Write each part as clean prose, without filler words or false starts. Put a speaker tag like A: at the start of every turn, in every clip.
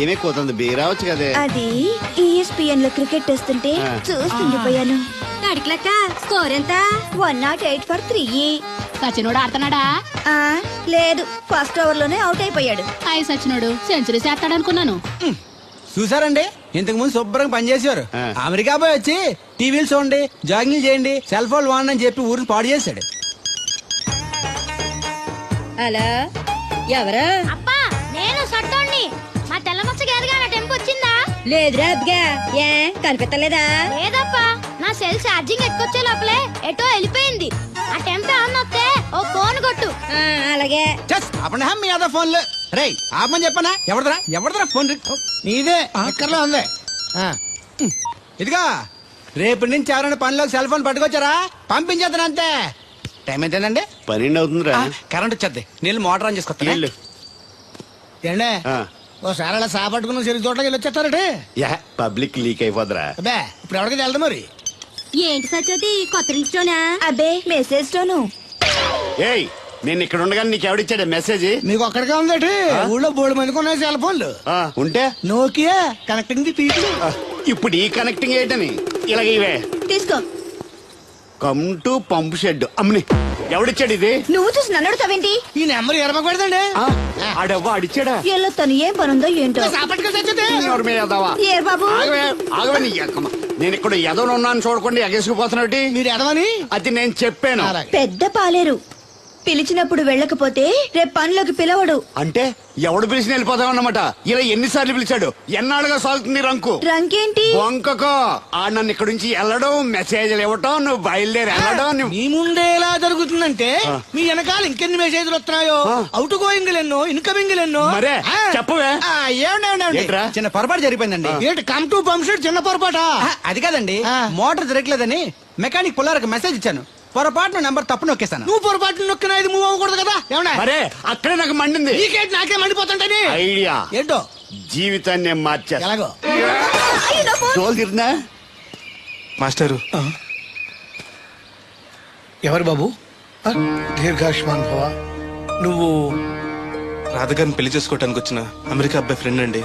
A: ఏమే కోతుంది బీరావచ్చు కదే.
B: అది ESPN లో క్రికెట్ వస్తుంటే చూస్తుండిపోయాను.
C: అడిక్లక్క స్కోర్ ఎంత?
B: 108 for 3.
C: సచినోడు ఆడుతున్నాడా?
B: లేదు, ఫస్ట్ ఓవర్ లోనే అవుట్ అయిపోయాడు.
C: సచినోడు సెంచరీ చేస్తాడనుకున్నాను.
D: చూసారండి, ఇంతకు ముందు శుభ్రంగా పనిచేసేవారు. అమెరికా పోయి వచ్చి టీవీలు చూడండి, జాగింగ్ చేయండి, సెల్ ఫోన్ వాడండి అని చెప్పి ఊరిని పాడు చేశాడు.
B: అలా ఎవరా?
C: అప్పా నేను సట్టోణ్ణి. మా తెల్లమచ్చ గేదగా నా టెంపు వచ్చిందా?
B: లేదురా అబ్బగా, ఏ కనిపెట్టలేదా?
C: లేదప్పా, నా సెల్ ఛార్జింగ్ ఎక్కువచ్చే లోపలే ఎటో వెళ్ళిపోయింది. ఆ టెంపు ఏమన్నా వస్తే ఓ ఫోన్ కొట్టు.
B: అలాగే.
D: అప్పుడు మీ అదో ఫోన్లు రే ఆపమని చెప్పనా? ఎవడదరా ఫోన్? నీదే ఎక్కర్లో ఉంది. ఇదిగా రేపటి నుంచి ఎవరైనా పనిలోకి సెల్ ఫోన్ పట్టుకొచ్చారా పంపించేద్దాను అంతే. టైం ఎంతేనండి?
A: 12 అవుతుందిరా.
D: కరెంట్ వచ్చేద్ది, నీళ్ళు మోటార్ ఆన్ చేసుకొస్తా. ఏండే ఓసారి అలా సాపట్టుకున్న చెరుకు తోటకి వెళ్ళి వచ్చేస్తారటే.
A: Public leak అయిపోద్రా.
D: అబ్బే ఇప్పుడు ఎవరికి వెళ్దాం మరి?
C: ఏంటి సత్యవతి, కొత్త రింగ్టోనా?
B: అబ్బే మెసేజ్ తోను.
A: ఏయ్, నేను ఇక్కడ ఉండగానే నీకు ఎవడిచ్చాడు మెసేజ్?
D: మీకు ఒక్కడికే ఉందటి? ఊళ్ళో 3 మందికి ఉన్నాయి సెల్ ఫోన్లు.
A: ఉంటే
D: నోకియా కనెక్టింగ్ ది పీపుల్.
A: ఇప్పుడు ఈ కనెక్టింగ్ ఏంటని ఇలాగ ఇవే
B: తీసుకో.
A: Come to pump shed. అమ్మని ఎవడిచ్చాడు ఇది?
B: నువ్వు చూసి నన్ను అడుగుతావేంటి?
D: ఈ నెంబర్ ఎరమకు పెడతాండి.
A: ఆడవ్వ అడిచాడా?
B: ఎల్లో తను ఏం పనుందో ఏంటో. ఏ బాబు,
A: ఆగవే నీ ఎక్కమ్మ. నేను ఇక్కడ ఎదవను ఉన్నాను చూడకుండా ఎగేసుకుపోతున్నట్టు.
D: మీరు ఎదవని
A: అది నేను చెప్పాను.
B: పెద్ద పాలేరు. పిలిచినప్పుడు వెళ్ళకపోతే రేపు పనిలోకి పిలవడు.
A: అంటే ఎవడు పిలిచిన వెళ్ళిపోతామన్నమాట. ఇలా ఎన్నిసార్లు పిలిచాడు? ఎన్నాళ్ళుగా సాగుతుంది రంకు.
B: రంకేంటి?
A: వంకకో ఆ నన్ను ఇక్కడ నుంచి వెళ్ళడం, మెసేజ్లు ఇవ్వటం, నువ్వు బయలుదేరి వెళ్ళడం.
D: మీ ముందే ఎలా జరుగుతుందంటే మీ వెనకాల ఇంకెన్ని మెసేజ్లు వస్తున్నాయో. అవుట్ గోయింగ్ ఎన్నో, ఇన్కమింగ్ ఎన్నో.
A: మరే చెప్పవే.
D: ఏంట్రా? చిన్న పొరపాటు జరిగిపోయిందండి. ఏంటి కమ్ టు పంప్ షెడ్ చిన్న పొరపాట? అది కాదండి, మోటార్ తిరగలేదని మెకానిక్ పుల్లారకు మెసేజ్ ఇచ్చాను. పొరపాటున నెంబర్ తప్పు నొక్కేస్తాను. నువ్వు పొరపాటు నొక్కినా ఇది మూవ్ అవ్వకూడదు కదా. ఏమన్నా
A: మరే అక్కడే నాకు మండింది.
D: నీకేంటి నాకే మండిపోతుంటని
A: ఐడియా
D: ఏంటో
A: జీవితాన్ని మార్చా.
D: ఎలాగో
A: తోలు తిరినా
E: మాస్టరు.
F: ఎవరు బాబు? దీర్ఘాయుష్మాన్ భవ. నువ్వు
E: రాధగారిని పెళ్లి చేసుకోవటానికి వచ్చిన అమెరికా అబ్బాయి ఫ్రెండ్ అండి.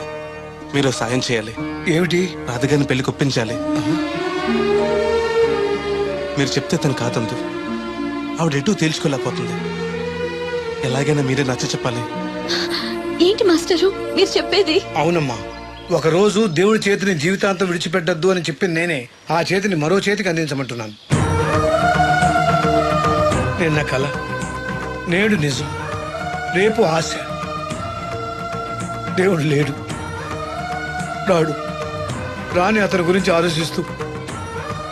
E: మీరు సాయం చేయాలి.
F: ఏమిటి?
E: రాధగారిని పెళ్లికి ఒప్పించాలి. మీరు చెప్తే తను కాదందు. ఆవిడ ఎటూ తేల్చుకోలేకపోతుంది. ఎలాగైనా మీరే నచ్చ చెప్పాలి.
C: ఏంటి మాస్టరు మీరు చెప్పేది?
F: అవునమ్మా, ఒక రోజు దేవుడి చేతిని జీవితాంతం విడిచిపెట్టద్దు అని చెప్పింది నేనే. ఆ చేతిని మరో చేతికి అందించమంటున్నాను. నిన్న కల, నేడు నిజం, రేపు ఆశ. దేవుడు లేడు, రాడు. రాని అతని గురించి ఆలోచిస్తూ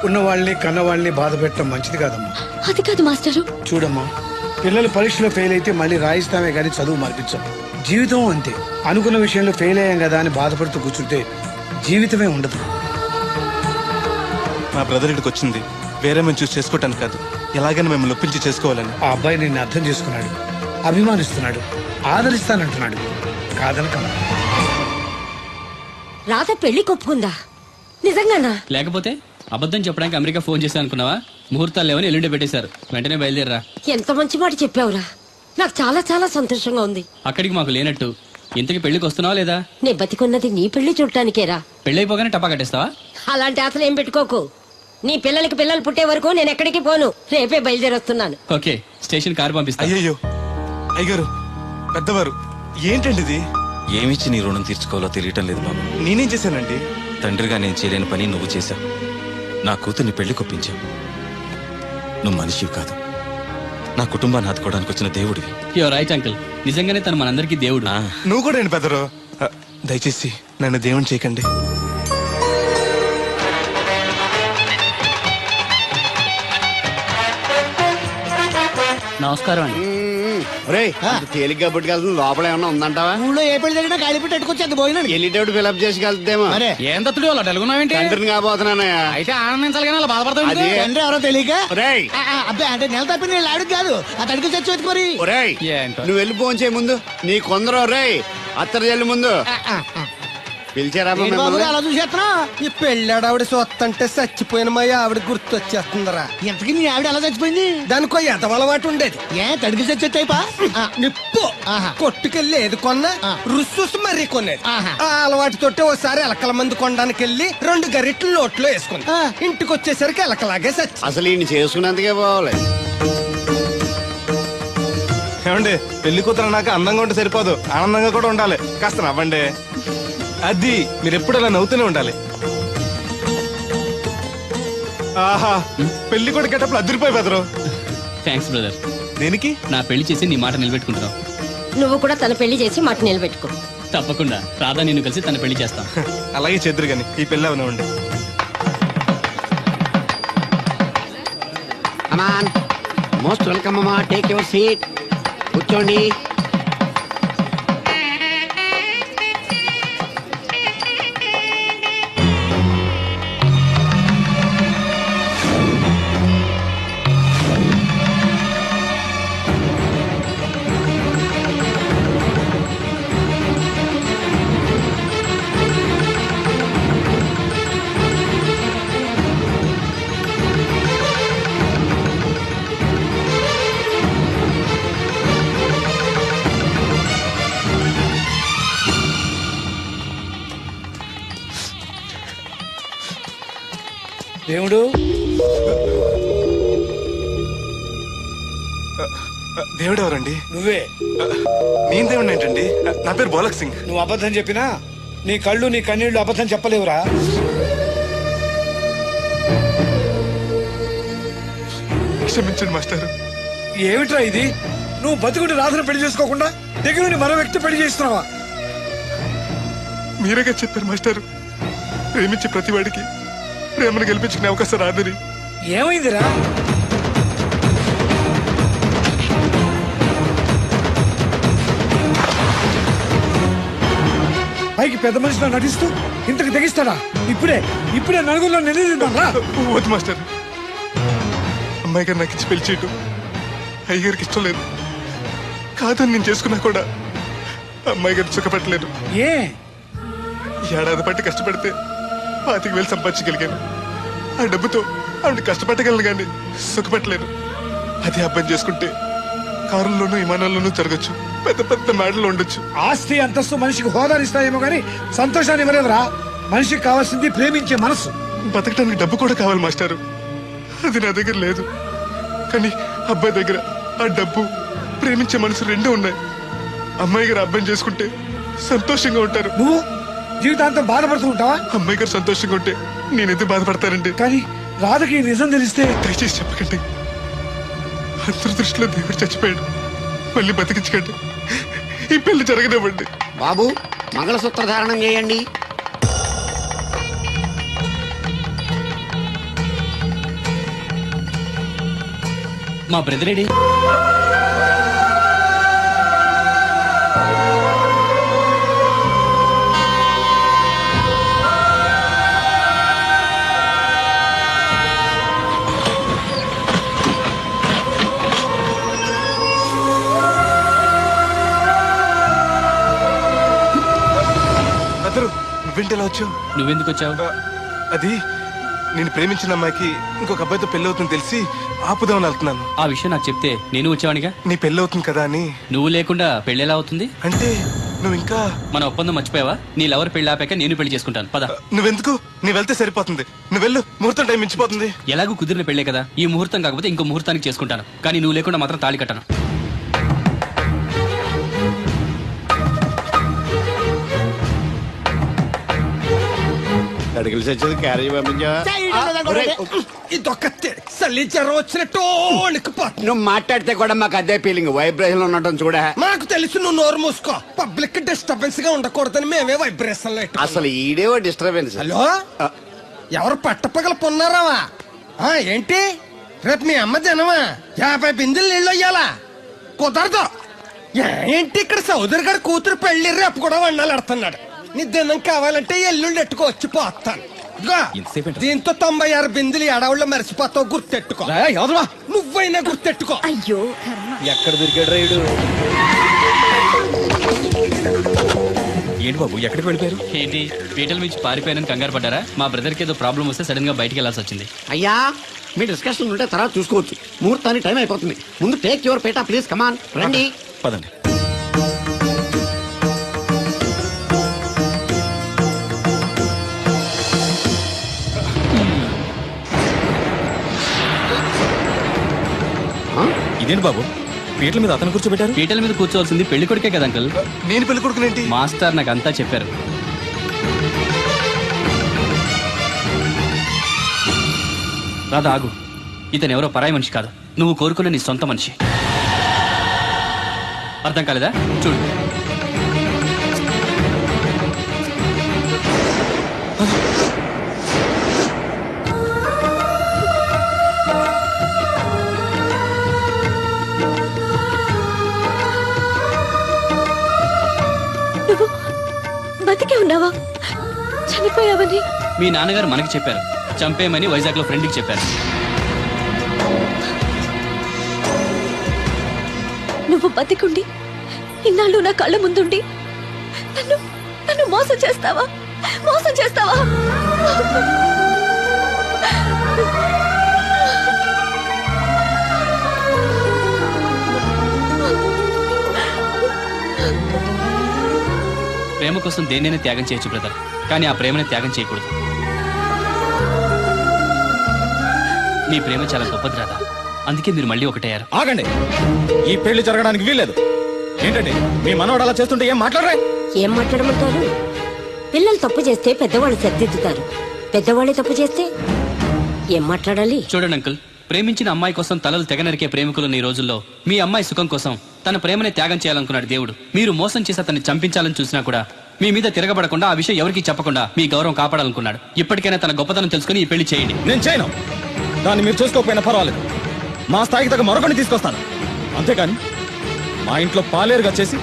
F: ఉన్నవాళ్ళని కన్నవాళ్ళని బాధ పెట్టడం మంచిది కాదమ్మా.
C: అది కాదు మాస్టరు.
F: చూడమ్మా, పిల్లలు పరీక్షలో ఫెయిల్ అయితే మళ్ళీ రాయిస్తామే గానీ చదువు మార్పించాం. జీవితం అంతే. అనుకున్న విషయంలో ఫెయిల్ అయ్యాం కదా అని బాధపడుతూ కూర్చుంటే జీవితమే ఉండదు.
E: మా బ్రదర్ ఇక్కడికి వచ్చింది వేరే మేము చూసి చేసుకోవటానికి కాదు, ఎలాగైనా మిమ్మల్ని ఒప్పించి చేసుకోవాలని.
F: ఆ అబ్బాయి నిన్ను అర్థం చేసుకున్నాడు, అభిమానిస్తున్నాడు, ఆదరిస్తానంటున్నాడు. కాదనక
G: రాధ పెళ్లి కొప్పుకుందా? నిజంగానా?
H: లేకపోతే అబద్ధం చెప్పడానికి అమెరికా ఫోన్ చేశా అనుకున్నావా? ముహూర్తాలు లేవని ఎల్లుండి పెట్టేశారు. వెంటనే బయలుదేరరా.
G: ఎంత మంచి మాట చెప్పావురా. నాకు చాలా చాలా సంతోషంగా ఉంది.
H: అక్కడికి మాకు లేనట్టు ఇంతకి పెళ్లికి వస్తున్నావా లేదా?
G: నే బతికున్నది నీ పెళ్లి చూడటానికేరా.
H: పెళ్ళైపోగానే టపా కట్టేస్తావా?
G: అలాంటి ఆశలు ఏం పెట్టుకోకు. నీ పిల్లలకి పిల్లలు పుట్టే వరకు నేను ఎక్కడికి పోను. రేపే బయలుదేరొస్తున్నాను.
H: ఓకే, స్టేషన్ కారు పంపిస్తా.
E: అయ్యయ్యో అయ్యగారు, పెద్దవారు, ఏంటండి ఇది?
I: ఏమిచ్చి నీ రుణం తీర్చుకోవాలో తెలియటం లేదు బాబు.
E: నేనేం చేశానండి?
I: తండ్రిగా నేను చేయలేని పని నువ్వు చేశావు. నా కూతుర్ని పెళ్లి కొప్పించావు. నువ్వు మనిషివి కాదు, నా కుటుంబాన్ని ఆదుకోవడానికి వచ్చిన దేవుడివి.
H: యువర్ రైట్ అంకుల్, నిజంగానే తను మనందరికీ దేవుడు.
E: నువ్వు కూడా ఏంటి పెద్దరు? దయచేసి నన్ను దేవుని చేయకండి.
H: నమస్కారం అండి.
A: తేలిగ్గా పుట్టుకెళ్తుంది. లోపల ఏమన్నా ఉందంటావా?
D: ఊళ్ళో ఏ పెళ్లి జరిగినా కాలి పెట్టి ఎట్టుకొచ్చేది పోయినాడు.
A: వెళ్ళేటప్పుడు ఫిలప్ చేసి వెళ్తేమో.
H: ఏం తత్తుడు అలా తెలుగున్నావేంటి?
A: తండ్రిని కాబోతున్నానయ్యా.
H: అయితే ఆనందించాలి కానీ అలా బాధపడతావు.
A: అది
D: తండ్రి ఎవరో తెలియక
A: ఒరేయ్,
D: అబ్బాయి అంటే నెల తప్పి నేను ఆడికి కాదు, ఆ తడికి చచ్చి మరి.
A: ఒరేయ్,
H: ఏంటో.
A: నువ్వు వెళ్ళి ఫోన్ చేయ ముందు. నీ కొందరు రేయ్ అత్తరు చెల్లి ముందు. పిలిచారా
D: ఏంటి బాబు అలా చూసేస్తున్నా
J: ఈ పెళ్ళాడు ఆవిడ సొత్తంటే చచ్చిపోయిన మా ఆవిడ గుర్తొచ్చేస్తుందరా.
D: ఇంతకీ మీ ఆవిడ ఎలా చచ్చిపోయింది?
J: దానికో ఎదవలవాటు ఉండేది.
D: ఏ తడికి చచ్చే టైపా?
J: నిప్పు
D: ఆహా.
J: కొట్టుకెళ్ళి ఏది కొన్నా రుస్సుస్ మరీ కొనేది.
D: ఆహా.
J: ఆ అలవాటు తోటే ఓసారి ఎలకల మందు కొనడానికి వెళ్ళి 2 గరిట్లు నోట్లో వేసుకుంది.
D: ఆ.
J: ఇంటికి వచ్చేసరికి ఎలకలాగే చచ్చి.
A: అసలు ఈయన చేసుకున్నందుకే పోవాలి.
E: ఏమండి పెళ్లి కూతురు నాకు అందంగా ఉంటే సరిపోదు, ఆనందంగా కూడా ఉండాలి. కాస్త నవ్వండి. అది మీరు ఎప్పుడు అలా నవ్వుతూనే ఉండాలి. ఆహా పెళ్లి కూడా గెటప్పుడు అదిరిపోయి బెదరు.
H: Thanks brother.
E: దేనికి?
H: నా పెళ్లి చేసి నీ మాట నిలబెట్టుకుంటున్నావు.
G: నువ్వు కూడా తన పెళ్లి చేసి మాట నిలబెట్టుకో.
H: తప్పకుండా రాధా నిన్ను కలిసి తన పెళ్లి చేస్తాం.
E: అలాగే చెద్దురు గాని ఈ పెళ్లి అవనివ్వండి.
A: అమాన్ మోస్ట్ వెల్కమ్ అమ్మా, టేక్ యువర్ సీట్, కూర్చోండి.
F: దేవుడు
E: దేవుడు ఎవరండి?
F: నువ్వే.
E: నేను దేవుడు ఏంటండి? నా పేరు బోలక్ సింగ్.
F: నువ్వు అబద్ధం చెప్పినా నీ కళ్ళు నీ కన్నీళ్లు అబద్ధం చెప్పలేవురా.
E: క్షమించండి మాస్టర్.
F: ఏమిట్రా ఇది? నువ్వు బతుకుని రాధను పెళ్లి చేసుకోకుండా దగ్గరుండి మరో వ్యక్తి పెళ్లి చేస్తున్నావా?
E: మీరేగా చెప్పారు మాస్టర్, ప్రేమించే ప్రతివాడికి ప్రేమను గెలిపించుకునే అవకాశం రాదని.
F: ఏమైందిరా? పైకి పెద్ద మనిషిలో నటిస్తూ ఇంతకు తెగిస్తాడా? ఇప్పుడే నలుగురిలో నిలదీద్దాంరా.
E: వద్దు మాస్టర్, అమ్మాయి గారు నాకు ఇచ్చి పెళ్లి చేయటం అయ్యగారికి ఇష్టం లేదు. కాదని నేను చేసుకున్నా కూడా అమ్మాయి గారు సుఖపెట్టలేదు.
F: ఏ
E: ఏడాది పట్టి కష్టపడితే 25,000 సంపాదించగలిగాను. ఆ డబ్బుతో ఆవిడ కష్టపట్టగలను కానీ సుఖపెట్టలేను. అదే అబ్బాయి చేసుకుంటే కారుల్లోనూ విమానాల్లోనూ జరగచ్చు, పెద్ద పెద్ద మేడలు ఉండొచ్చు.
F: ఆస్తి అంతస్తు మనిషికి హోదానిస్తాయేమో గానీ సంతోషాన్ని ఇవ్వలేదురా. మనిషికి కావాల్సింది ప్రేమించే మనసు.
E: బతకడానికి డబ్బు కూడా కావాలి మాస్టారు, అది నా దగ్గర లేదు. కానీ అబ్బాయి దగ్గర ఆ డబ్బు, ప్రేమించే మనసు రెండూ ఉన్నాయి. అమ్మాయి గారు అబ్బాయిని చేసుకుంటే సంతోషంగా ఉంటారు.
F: నువ్వు జీవితాంతం బాధపడుతూ ఉంటావా?
E: అమ్మాయి గారు సంతోషంగా ఉంటే నేనైతే బాధపడతానండి.
F: కానీ రాధకి నిజం తెలిస్తే?
E: దయచేసి చెప్పకండి. అందరి దృష్టిలో దేవుడు చచ్చిపోయాడు, మళ్ళీ బతికించకండి. ఈ పెళ్లి జరగనివ్వండి.
A: బాబు మంగళసూత్ర ధారణం చేయండి.
H: మా బ్రదర్ ఏడి?
E: అందరూ నువ్వేంటి ఎలా వచ్చావు?
H: నువ్వెందుకు వచ్చావు?
E: అది నేను ప్రేమించిన అమ్మాయికి ఇంకొక అబ్బాయితో పెళ్లి అవుతుంది తెలిసి ఆపుదామని వెళ్తున్నాను.
H: ఆ విషయం నాకు చెప్తే నేను వచ్చేవాడిగా.
E: నీ పెళ్లి అవుతుంది కదా అని.
H: నువ్వు లేకుండా పెళ్లి ఎలా అవుతుంది?
E: అంటే నువ్వు ఇంకా
H: మన ఒప్పందం మర్చిపోయావా? నీ లవర్ పెళ్లి ఆపాక నేను పెళ్లి చేసుకుంటాను. పద.
E: నువ్వెందుకు? నీ వెళ్తే సరిపోతుంది. నువ్వు వెళ్ళు, ముహూర్తం టైం మించిపోతుంది.
H: ఎలాగూ కుదిరిన పెళ్లే కదా, ఈ ముహూర్తం కాకపోతే ఇంకో ముహూర్తానికి చేసుకుంటాను. కానీ నువ్వు లేకుండా మాత్రం తాళి కట్టను.
A: అడిగిలి చచ్చేది క్యారేజ్ పంపించావా?
J: ఇదొక సల్లించారు వచ్చినట్టు
A: నువ్వు మాట్లాడితే కూడా మాకు అదే ఫీలింగ్, వైబ్రేషన్ ఉండటం చూడ.
J: మాకు తెలుసు, నువ్వు నోరు మూసుకో. పబ్లిక్ డిస్టర్బెన్స్ గా ఉండకూడదని మేమే వైబ్రేషన్.
A: అసలు ఈడేవో డిస్టర్బెన్స్.
J: హలో, ఎవరు పట్టపగల పొన్నారావా? ఏంటి రేపు మీ అమ్మ జనమా 50 బిందెలు నీళ్ళు అయ్యాలా? కుదరదు. ఏంటి ఇక్కడ సోదరి గారి కూతురు పెళ్లి రేపు కూడా వండాలి అడుతున్నాడు. నీ దినం కావాలంటే ఎల్లుండి ఎట్టుకో, వచ్చి పోతాను. దీంతో 96 బిందులు ఎడవుల్లో మరిచిపోతావు, గుర్తెట్టుకో. నువ్వైనా గుర్తెట్టుకో.
B: అయ్యో
J: ఎక్కడ దొరికాడు రైడు?
I: ఏంటి బాబు ఎక్కడికి వెళ్ళిపోయారు?
H: ఏంటి పీటల నుంచి పారిపోయానని కంగారు పడ్డారా? మా బ్రదర్కి ఏదో ప్రాబ్లం వస్తే సడన్ గా బయటికి వెళ్ళాల్సి వచ్చింది.
A: అయ్యా మీ డిస్కషన్ ఉంటే తర్వాత చూసుకోవచ్చు. ముహూర్తానికి టైం అయిపోతుంది. ముందు టేక్ యువర్ పేటా ప్లీజ్. కమాన్ రండి.
I: పదండి. ఇదేంటి బాబు పీటల మీద అతను కూర్చోబెట్టారు?
H: పీటల మీద కూర్చోవాల్సింది పెళ్లి కొడుకే కదా అంకల్.
E: నేను పెళ్లి కొడుకునేంటి?
H: మాస్టర్ నాకు అంతా చెప్పారు. రాధా ఆగు. ఇతను ఎవరో పరాయి మనిషి కాదు, నువ్వు కోరుకున్న నీ సొంత మనిషి. అర్థం కాలేదా? చూడు.
B: నువ్వు బతికే ఉన్నావా? చనిపోయావని
H: మీ నాన్నగారు మనకి చెప్పారు, చంపేయమని వైజాగ్ లో ఫ్రెండ్కి చెప్పారు.
B: నువ్వు బతికుండి ఇన్నాళ్ళు నా కళ్ళ ముందుండి నన్ను నన్ను మోసం చేస్తావా? మోసం చేస్తావా?
H: ప్రేమ కోసం దేన్నైనా త్యాగం చేయొచ్చు బ్రదర్, కానీ ఆ ప్రేమని త్యాగం చేయకూడదు. మీ ప్రేమ చాలా గొప్పది రాదా, అందుకే మీరు మళ్ళీ ఒకటయ్యారు.
I: ఆగండి, ఈ పెళ్లి జరగడానికి వీల్లేదు. ఏంటండి మీ మనవడు అలా చేస్తుంటే ఏం మాట్లాడరా?
G: ఏం మాట్లాడమంటారు? పిల్లలు తప్పు చేస్తే పెద్దవాళ్ళు సరిదిద్దుతారు, పెద్దవాళ్ళే తప్పు చేస్తే ఏం మాట్లాడాలి?
H: చూడండి అంకుల్, ప్రేమించిన అమ్మాయి కోసం తలలు తెగ నరికే ప్రేమికులు ఈ రోజుల్లో మీ అమ్మాయి సుఖం కోసం తన ప్రేమని త్యాగం చేయాలనుకున్నాడు దేవుడు. మీరు మోసం చేసి అతన్ని చంపించాలని చూసినా కూడా మీ మీద తిరగబడకుండా ఆ విషయం ఎవరికీ చెప్పకుండా మీ గౌరవం కాపాడాలనుకున్నాడు. ఇప్పటికైనా తన గొప్పతనం తెలుసుకుని ఈ పెళ్లి చేయండి.
I: నేను చేయను. దాన్ని మీరు చూసుకోకపోయినా పర్వాలేదు, మా స్థాయికి తగ్గ మరొకటి తీసుకొస్తాను. అంతేకాని మా ఇంట్లో పాలేరుగా చేసి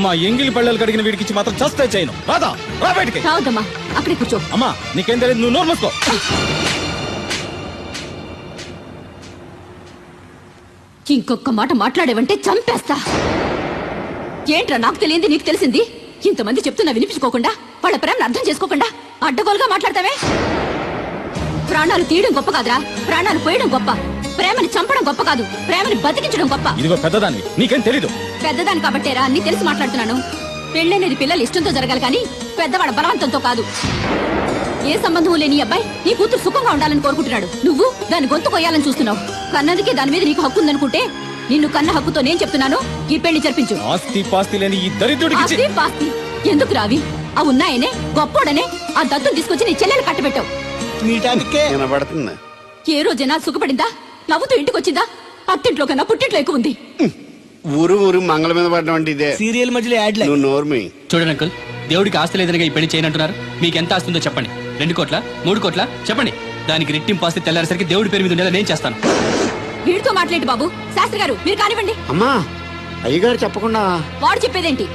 I: మా ఎంగిలి పళ్ళలు కడిగిన వీడికి మాత్రం చస్తే చేయను. రాదా, రా బయటికి.
B: రావద్దమ్మా, అక్కడే కూర్చో.
I: అమ్మా నీకేం తెలియదు, నువ్వు నోరు మూసుకో.
B: ఇంకొక మాట మాట్లాడేవంటే చంపేస్తా. ఏంట్రా నాకు తెలియంది నీకు తెలిసింది? ఇంతమంది చెప్తున్నా వినిపించుకోకుండా, వాళ్ళ ప్రేమను అర్థం చేసుకోకుండా అడ్డగోలుగా మాట్లాడతావే. ప్రాణాలు తీయడం గొప్ప కాదురా, ప్రాణాలు పోయడం గొప్ప. ప్రేమని చంపడం గొప్ప కాదు, ప్రేమని బతికించడం గొప్ప.
I: ఇదిగో పెద్దదాన్ని, నీకేం తెలీదు.
B: పెద్దదాని కాబట్టేరా అన్ని తెలిసి మాట్లాడుతున్నాను. పెళ్ళనేది పిల్లలు ఇష్టంతో జరగాలి కానీ పెద్దవాళ్ళ బలవంతంతో కాదు. ఏ సంబంధం లేని అబ్బాయి నీ కూతురు సుఖంగా ఉండాలని కోరుకుంటున్నాడు. నువ్వు దాని గొంతు కొయ్యాలని చూస్తున్నావు. కన్నదికే దాని మీద నీకు హక్కు ఉందనుకుంటే నిన్ను కన్న హక్కుతో నేను చెప్తున్నాను, ఈ పెళ్లి జరిపించు.
I: ఆస్తి పాస్తి లేని ఈ దరిద్రుడికి
B: ఆస్తి పాస్తి ఎందుకు రావి? ఆ ఉన్నాయనే గొప్పోడనే ఆ దత్తుని తీసుకొచ్చి నీ చెల్లెలు కట్టబెట్టావు.
A: వినబడుతుంది.
B: ఏ రోజైనా సుఖపడిందా? నవ్వుతూ ఇంటికి వచ్చిందా? అత్తింట్లో కన్నా పుట్టింట్లో ఎక్కువ ఉంది.
A: ఊరు ఊరు మంగళ మీద పడడం అంటే ఇదే.
D: సీరియల్ మధ్యలో యాడ్
A: నువ్వు నోర్మి.
H: చూడండి అంకుల్, దేవుడికి ఆస్తి లేదనగా ఈ పెళ్లి చేయనంటున్నారు. మీకు ఎంత ఆస్తుందో చెప్పండి. 2 కోట్ల 3 కోట్ల చెప్పండి. దానికి రెట్టింపు ఆస్తి తెల్లారేసరికి దేవుడి పేరు మీద ఉండేలా నేను చేస్తాను.
B: వీడితో మాట్లాడి బాబు. శాస్త్రి గారు మీరు కానివ్వండి.
A: అమ్మా అయ్యగారు చెప్పకుండా
B: వాడు చెప్పేదేంటి?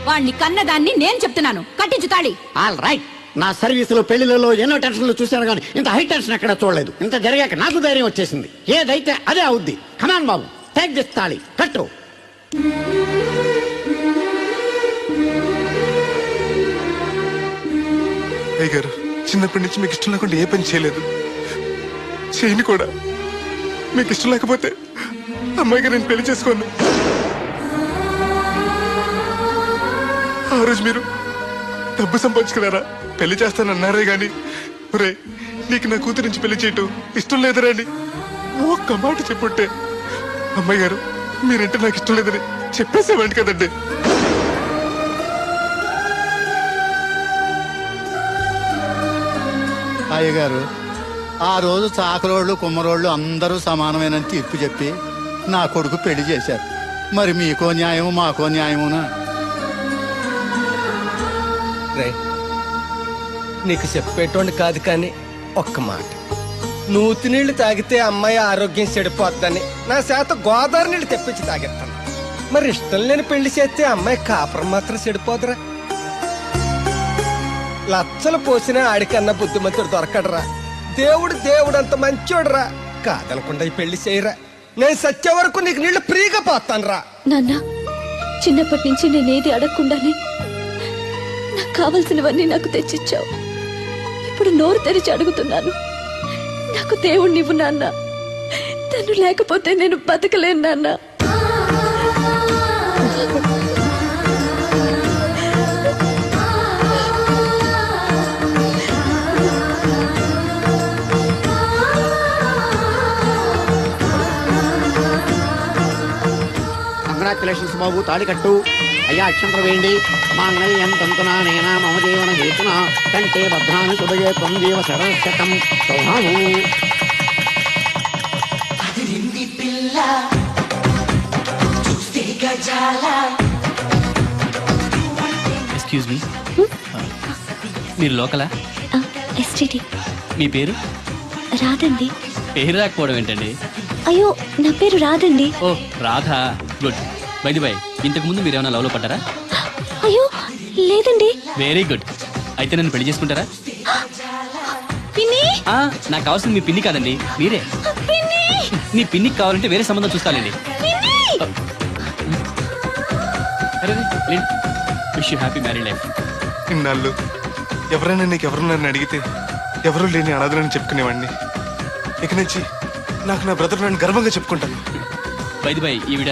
B: వాడిని కన్నదాన్ని నేను చెప్తున్నాను, కట్టించు తాళి.
A: All right. నా సర్వీస్ లో పెళ్లిలలో ఎన్నో టెన్షన్లు చూశాను కానీ ఇంత హై టెన్షన్ ఎక్కడ చూడలేదు. ఇంత జరిగాక నాకు ధైర్యం వచ్చేసింది. ఏదైతే అదే అవుద్ది. కమాన్ బాబు, టేక్ దిస్ తాళి, కట్టు.
E: అయ్య గారు, చిన్నప్పటి నుంచి మీకు ఇష్టం లేకుండా ఏ పని చేయలేదు, చేయని కూడా. మీకు ఇష్టం లేకపోతే అమ్మాయి గారు నేను పెళ్లి చేసుకోను. ఆ రోజు మీరు డబ్బు సంపాదించుకున్నారా, పెళ్లి చేస్తానన్నారే గాని రే నీకు నా కూతురు నుంచి పెళ్లి చేయటం ఇష్టం లేదురా అని ఒక్క మాట చెప్పుంటే అమ్మాయి గారు మీరంటే నాకు ఇష్టం లేదని చెప్పేసేవాడి కదండి.
K: అయ్యగారు ఆ రోజు చాకరోళ్ళు కుమ్మరోళ్ళు అందరూ సమానమైన తీర్పు చెప్పి నా కొడుకు పెళ్లి చేశారు. మరి మీకో న్యాయము మాకో న్యాయమునా?
J: రే నీకు చెప్పేటోండి కాదు కానీ ఒక్క మాట. నూతి నీళ్లు తాగితే అమ్మాయి ఆరోగ్యం చెడిపోద్దని నా చేత గోదావరి నీళ్లు తెప్పించి తాగేస్తాను. మరి ఇష్టం లేని పెళ్లి చేస్తే అమ్మాయి కాపురం మాత్రం చెడిపోదురా? లచ్చలు పోసినా ఆడికన్నా బుద్ధిమంతుడు దొరకడరా. దేవుడు అంత మంచోడురా. కాదనకుండా ఈ పెళ్లి చేయరా. నేను సచ్చే వరకు నీకు నీళ్లు ఫ్రీగా పోతాను రా.
B: నాన్న, చిన్నప్పటి నుంచి నేనేది అడగకుండానే నాకు కావలసినవన్నీ నాకు తెచ్చిచ్చావు. ఇప్పుడు నోరు తెరిచి అడుగుతున్నాను, నాకు దేవుణ్ణివ్వు నాన్న. తను లేకపోతే నేను బతకలేను నాన్న.
A: కంగ్రాచులేషన్స్ బాబు, తాళి కట్టు. అయ్యా అక్షంతలు వేయండి. మాంగళ్యం తంతునా నేనా మమ జీవన హేతునా కంటే భద్రాన్ని శుభయే త్వం జీవ శరశతం సౌభాము.
H: ఎక్స్క్యూజ్ మీ, మీరు లోకలా?
B: ఎస్టీటీ.
H: మీ పేరు?
B: రాదండి.
H: పేరు రాకపోవడం ఏంటండి?
B: అయ్యో, నా పేరు రాదండి.
H: ఓ Radha, good. By the by, ఇంతకు ముందు మీరు ఏమైనా లవ్లో పడ్డారా?
B: అయ్యో లేదండి.
H: Very good. అయితే నన్ను పెళ్లి చేసుకుంటారా?
B: పిన్ని,
H: నాకు కావాల్సింది మీ పిన్ని కాదండి, మీరే.
B: పిన్ని,
H: నీ పిన్నికి కావాలంటే వేరే సంబంధం చూస్తానండి. Wish you happy marry life.
E: ఇన్నాళ్ళు ఎవరైనా నీకు ఎవరున్నారని అడిగితే ఎవరు లేని అనాథలని చెప్పుకునేవాడిని. ఇక నుంచి నాకు నా బ్రదర్ నన్ను గర్వంగా చెప్పుకుంటాను.
H: బై ది బై, ఈవిడ